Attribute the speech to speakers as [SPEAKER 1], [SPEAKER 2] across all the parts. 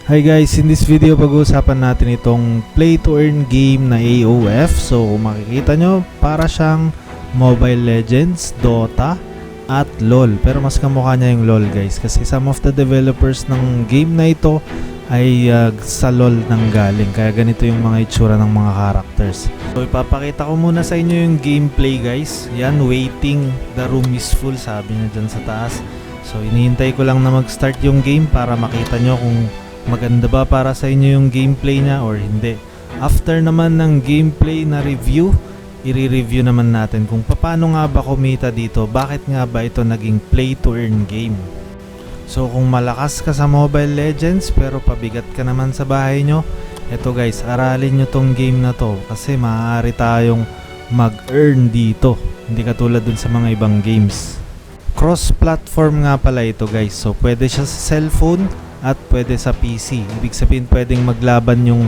[SPEAKER 1] Hi guys, in this video pag-uusapan natin itong play to earn game na AOF. So kung makikita nyo, para siyang Mobile Legends, Dota at LOL. Pero mas kamukha niya yung LOL guys, kasi some of the developers ng game na ito ay sa LOL nang galing. Kaya ganito yung mga itsura ng mga characters. So ipapakita ko muna sa inyo yung gameplay guys. Yan, waiting, the room is full, sabi niya dyan sa taas. So hinihintay ko lang na mag-start yung game para makita nyo kung maganda ba para sa inyo yung gameplay niya or hindi. After naman ng gameplay na review, i-review naman natin kung paano nga ba kumita dito, bakit nga ba ito naging play to earn game. So kung malakas ka sa Mobile Legends pero pabigat ka naman sa bahay nyo, eto guys, aralin nyo tong game na to kasi maaari tayong mag-earn dito, hindi katulad dun sa mga ibang games. Cross-platform nga pala ito guys, so pwede siya sa cellphone at pwede sa PC. Ibig sabihin pwedeng maglaban yung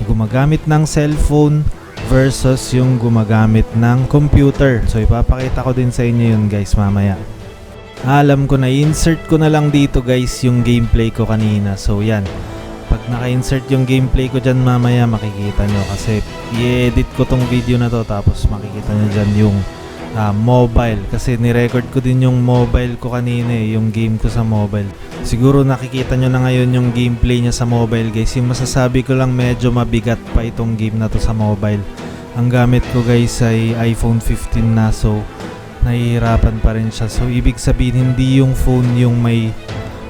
[SPEAKER 1] gumagamit ng cellphone versus yung gumagamit ng computer. So ipapakita ko din sa inyo yun guys mamaya. Alam ko na, insert ko na lang dito guys yung gameplay ko kanina. So yan, pag naka-insert yung gameplay ko dyan mamaya makikita nyo kasi i-edit ko tong video na to, tapos makikita nyo dyan yung mobile, kasi ni-record ko din yung mobile ko kanina yung game ko sa mobile. Siguro nakikita nyo na ngayon yung gameplay niya sa mobile guys. Yung masasabi ko lang, medyo mabigat pa itong game na to sa mobile. Ang gamit ko guys ay iPhone 15 na, so nahihirapan pa rin siya. So ibig sabihin hindi yung phone yung may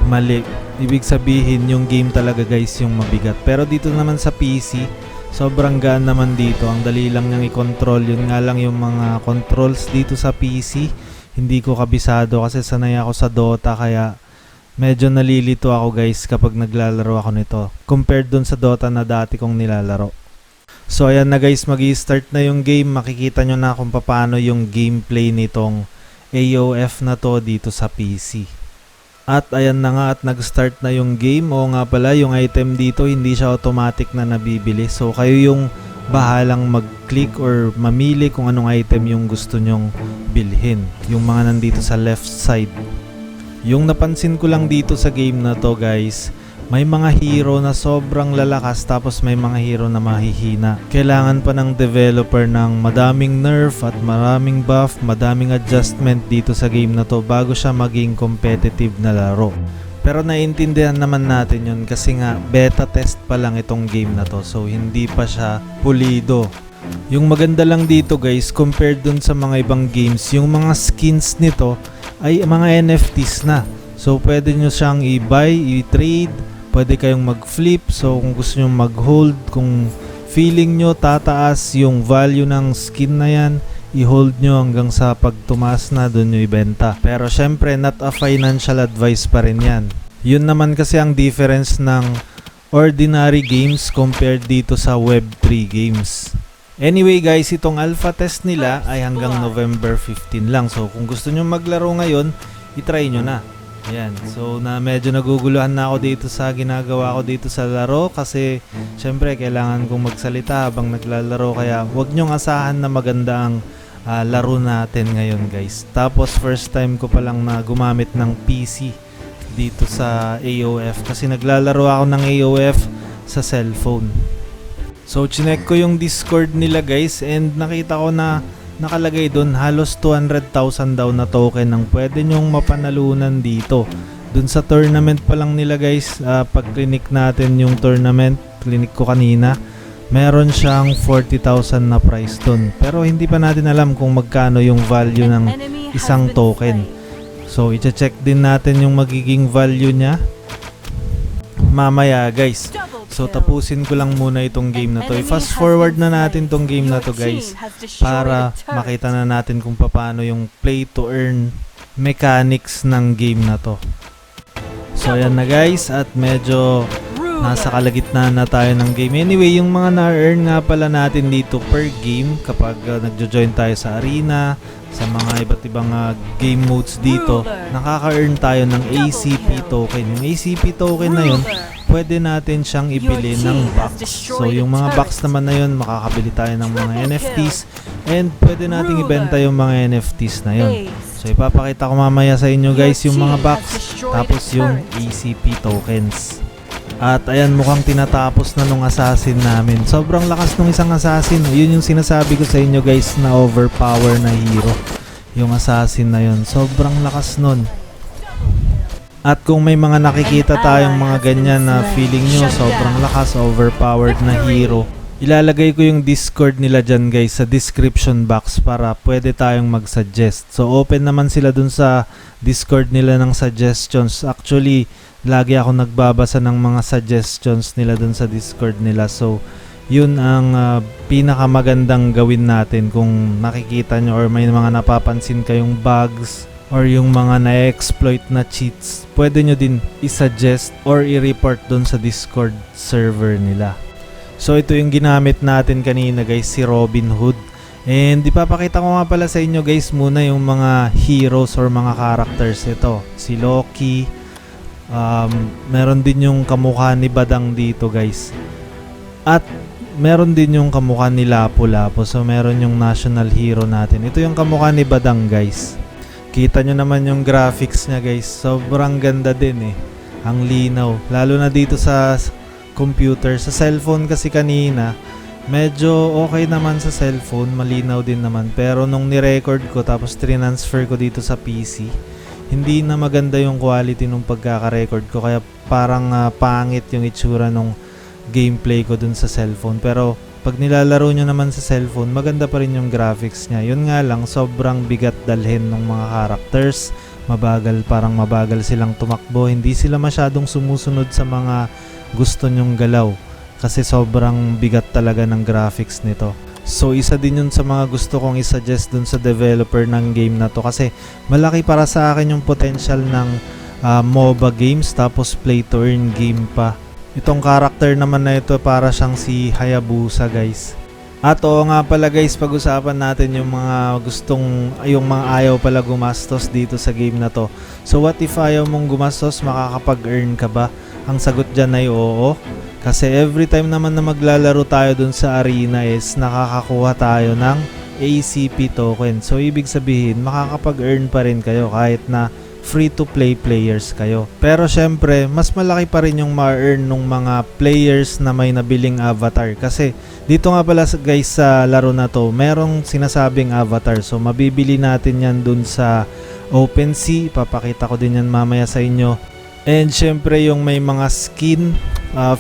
[SPEAKER 1] mali, ibig sabihin yung game talaga guys yung mabigat. Pero dito naman sa PC, sobrang gaan naman dito. Ang dali lang niyang i-control. Yun nga lang yung mga controls dito sa PC hindi ko kabisado kasi sanay ako sa Dota, kaya medyo nalilito ako guys kapag naglalaro ako nito compared dun sa Dota na dati kong nilalaro. So ayan na guys, magi-start na yung game. Makikita nyo na kung paano yung gameplay nitong AOF na to dito sa PC. At ayan na nga, at nag-start na yung game. O nga pala, yung item dito hindi siya automatic na nabibili. So kayo yung bahalang mag-click or mamili kung anong item yung gusto nyong bilhin. Yung mga nandito sa left side. Yung napansin ko lang dito sa game na to guys, may mga hero na sobrang lalakas tapos may mga hero na mahihina. Kailangan pa ng developer ng madaming nerf at maraming buff, madaming adjustment dito sa game na to bago siya maging competitive na laro. Pero naiintindihan naman natin yun kasi nga beta test pa lang itong game na to, so hindi pa siya pulido. Yung maganda lang dito guys, compared dun sa mga ibang games, yung mga skins nito ay mga NFTs na. So pwede nyo siyang i-buy, i-trade, pwede kayong mag-flip. So kung gusto nyo mag-hold, kung feeling nyo tataas yung value ng skin na yan, i-hold nyo hanggang sa pag tumaas na, dun nyo ibenta. Pero syempre not a financial advice pa rin yan. Yun naman kasi ang difference ng ordinary games compared dito sa Web3 games. Anyway guys, itong alpha test nila ay hanggang November 15 lang. So kung gusto nyo maglaro ngayon, itry nyo na. Ayan, so na medyo naguguluhan na ako dito sa ginagawa ko dito sa laro kasi syempre kailangan kong magsalita habang naglalaro, kaya huwag nyong asahan na maganda ang laro natin ngayon guys. Tapos first time ko palang na gumamit ng PC dito sa AOF kasi naglalaro ako ng AOF sa cellphone. So chinek ko yung Discord nila guys and nakita ko na nakalagay doon halos 200,000 daw na token ang pwede nyong mapanalunan dito. Doon sa tournament pa lang nila guys, pag clinic natin yung tournament, clinic ko kanina, meron siyang 40,000 na price doon. Pero hindi pa natin alam kung magkano yung value ng isang token. So i-check din natin yung magiging value niya mamaya guys. So tapusin ko lang muna itong game na to. I-fast forward na natin itong game na to guys para makita na natin kung paano yung play to earn mechanics ng game na to. So ayan na guys, at medyo nasa kalagitnaan na tayo ng game. Anyway, yung mga na-earn nga pala natin dito per game kapag nagjo-join tayo sa arena, sa mga iba't ibang game modes dito, nakaka-earn tayo ng ACP token. Yung ACP token na yun, pwede natin siyang ibili ng box. So yung mga box naman na yun, makakabili tayo ng mga NFTs and pwede nating ibenta yung mga NFTs na yun. So ipapakita ko mamaya sa inyo guys yung mga box tapos yung ACP tokens. At ayan, mukhang tinatapos na nung assassin namin. Sobrang lakas nung isang assassin. Yun yung sinasabi ko sa inyo guys na overpower na hero. Yung assassin na yun. Sobrang lakas nun. At kung may mga nakikita tayong mga ganyan na feeling nyo sobrang lakas, overpowered na hero, ilalagay ko yung Discord nila dyan guys sa description box para pwede tayong mag-suggest. So open naman sila dun sa Discord nila ng suggestions. Actually, lagi ako nagbabasa ng mga suggestions nila dun sa Discord nila. So yun ang pinakamagandang gawin natin kung nakikita nyo or may mga napapansin kayong bugs or yung mga na-exploit na cheats, pwede nyo din i-suggest or i-report dun sa Discord server nila. So ito yung ginamit natin kanina guys, si Robin Hood. And ipapakita ko nga pala sa inyo guys muna yung mga heroes or mga characters. Ito, si Loki. Meron din yung kamukha ni Badang dito guys. At meron din yung kamukha ni Lapu-Lapu. So meron yung national hero natin. Ito yung kamukha ni Badang guys. Kita nyo naman yung graphics niya guys. Sobrang ganda din eh. Ang linaw. Lalo na dito sa computer. Sa cellphone kasi kanina, medyo okay naman sa cellphone. Malinaw din naman. Pero nung ni-record ko tapos transfer ko dito sa PC, hindi na maganda yung quality nung pagkaka-record ko. Kaya parang pangit yung itsura nung gameplay ko dun sa cellphone. Pero pag nilalaro nyo naman sa cellphone, maganda pa rin yung graphics niya. Yun nga lang, sobrang bigat dalhin ng mga characters. Mabagal, parang mabagal silang tumakbo. Hindi sila masyadong sumusunod sa mga gusto nyong galaw. Kasi sobrang bigat talaga ng graphics nito. So isa din yun sa mga gusto kong isuggest dun sa developer ng game na to. Kasi malaki para sa akin yung potential ng MOBA games tapos play to earn game pa. Itong character naman na ito para siyang si Hayabusa guys. At oo nga pala guys, pag-usapan natin yung mga yung mga ayaw pala gumastos dito sa game na to. So what if ayaw mong gumastos, makakapag-earn ka ba? Ang sagot dyan ay oo. Kasi every time naman na maglalaro tayo dun sa arena is nakakakuha tayo ng ACP token. So ibig sabihin, makakapag-earn pa rin kayo kahit na free-to-play players kayo. Pero syempre, mas malaki pa rin yung ma-earn ng mga players na may nabiling avatar. Kasi dito nga pala guys sa laro na to, merong sinasabing avatar. So mabibili natin yan dun sa OpenSea. Papakita ko din yan mamaya sa inyo. And syempre yung may mga skin,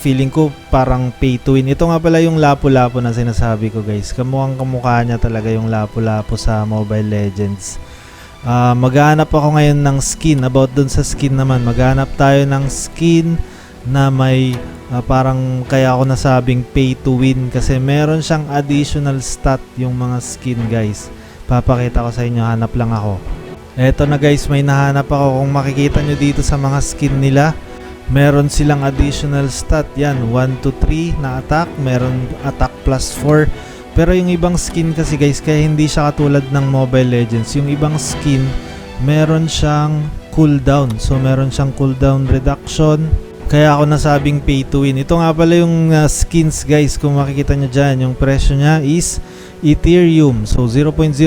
[SPEAKER 1] feeling ko parang pay to win. Ito nga pala yung Lapu-Lapu na sinasabi ko guys. Kamukhang kamukha niya talaga yung Lapu-Lapu sa Mobile Legends. Maghanap ako ngayon ng skin. About dun sa skin naman, maghanap tayo ng skin na may parang kaya ako nasabing pay to win kasi meron siyang additional stat yung mga skin guys. Papakita ko sa inyo, hanap lang ako. Eto na guys, may nahanap ako. Kung makikita nyo dito sa mga skin nila, meron silang additional stat. Yan, 1 to 3 na attack. Meron attack plus 4. Pero yung ibang skin kasi guys, kaya hindi siya katulad ng Mobile Legends. Yung ibang skin, meron siyang cooldown. So meron siyang cooldown reduction. Kaya ako nasabing pay to win. Ito nga pala yung skins guys. Kung makikita nyo dyan, yung presyo niya is Ethereum. So 0.005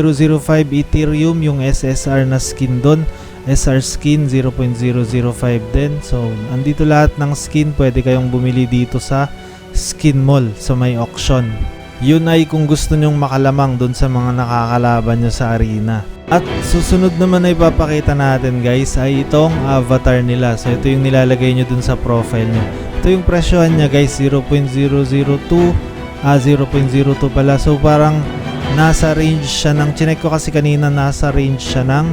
[SPEAKER 1] Ethereum yung SSR na skin doon. SR skin 0.005 din. So andito lahat ng skin. Pwede kayong bumili dito sa Skin Mall sa may auction. Yun ay kung gusto nyong makalamang dun sa mga nakakalaban nyo sa arena. At susunod naman na ipapakita natin guys ay itong avatar nila. So ito yung nilalagay nyo dun sa profile nyo. Ito yung presyohan niya guys, 0.002 0.02 pala. So parang nasa range siya ng, chinek ko kasi kanina, nasa range siya ng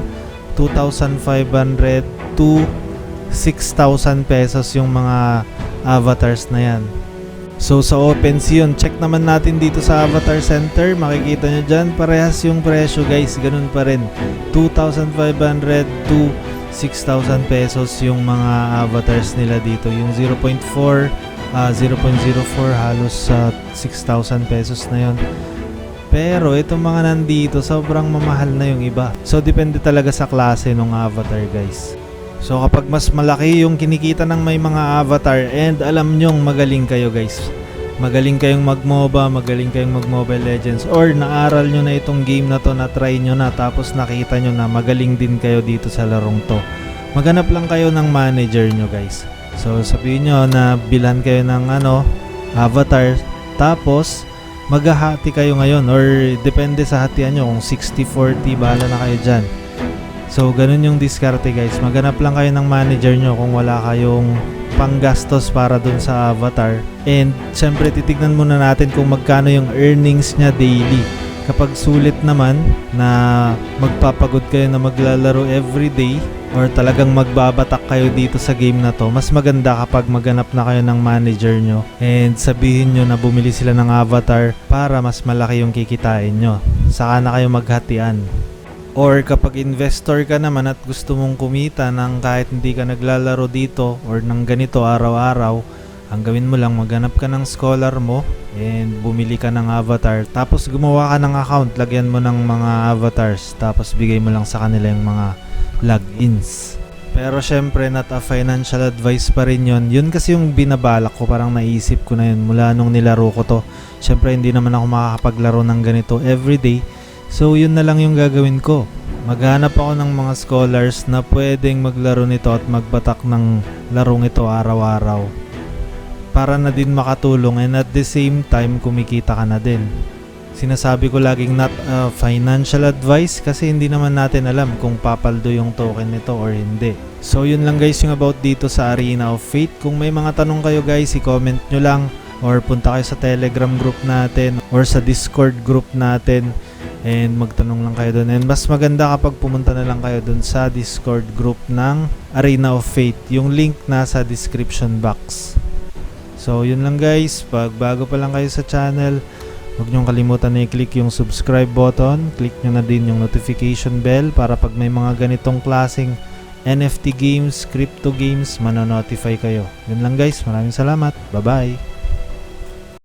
[SPEAKER 1] 2,500 to 6,000 pesos yung mga avatars na yan. So sa OpenSea yun, check naman natin dito sa Avatar Center. Makikita nyo dyan, parehas yung presyo guys, ganun pa rin, 2,500 to 6,000 pesos yung mga avatars nila dito. Yung 0.04 halos 6,000 pesos na yun. Pero itong mga nandito, sobrang mamahal na yung iba. So depende talaga sa klase ng avatar guys. So kapag mas malaki yung kinikita ng may mga avatar and alam nyong magaling kayo guys, magaling kayong mag-MOBA, magaling kayong mag-Mobile Legends, or naaral nyo na itong game na to, na-try nyo na, tapos nakita nyo na magaling din kayo dito sa larong to, maghanap lang kayo ng manager nyo guys. So sabihin nyo na bilhan kayo ng avatar, tapos maghahati kayo ngayon or depende sa hatian nyo kung 60-40, bahala na kayo dyan. So ganun yung diskarte guys, maghanap lang kayo ng manager nyo kung wala kayong panggastos para dun sa avatar. And syempre titignan muna natin kung magkano yung earnings niya daily. Kapag sulit naman na magpapagod kayo na maglalaro everyday or talagang magbabatak kayo dito sa game na to, mas maganda kapag maghanap na kayo ng manager nyo and sabihin nyo na bumili sila ng avatar para mas malaki yung kikitain nyo. Saka na kayo maghatian. Or kapag investor ka naman at gusto mong kumita ng kahit hindi ka naglalaro dito or ng ganito araw-araw, ang gawin mo lang, maghanap ka ng scholar mo and bumili ka ng avatar, tapos gumawa ka ng account, lagyan mo ng mga avatars, tapos bigay mo lang sa kanila yung mga logins. Pero syempre not a financial advice pa rin yun. Yun kasi yung binabalak ko, parang naisip ko na yun mula nung nilaro ko to. Syempre hindi naman ako makakapaglaro ng ganito everyday. So yun na lang yung gagawin ko. Maghanap ako ng mga scholars na pwedeng maglaro nito at magbatak ng larong ito araw-araw, para na din makatulong and at the same time kumikita ka na din. Sinasabi ko laging not a financial advice kasi hindi naman natin alam kung papaldo yung token nito or hindi. So yun lang guys yung about dito sa Arena of Fate. Kung may mga tanong kayo guys, i-comment nyo lang or punta kayo sa Telegram group natin or sa Discord group natin and magtanong lang kayo doon. And mas maganda kapag pumunta na lang kayo doon sa Discord group ng Arena of Fate. Yung link nasa description box. So yun lang guys, pag bago pa lang kayo sa channel, huwag nyong kalimutan na i-click yung subscribe button, click nyo na din yung notification bell para pag may mga ganitong klaseng NFT games, crypto games, manonotify kayo. Yun lang guys, maraming salamat, bye bye!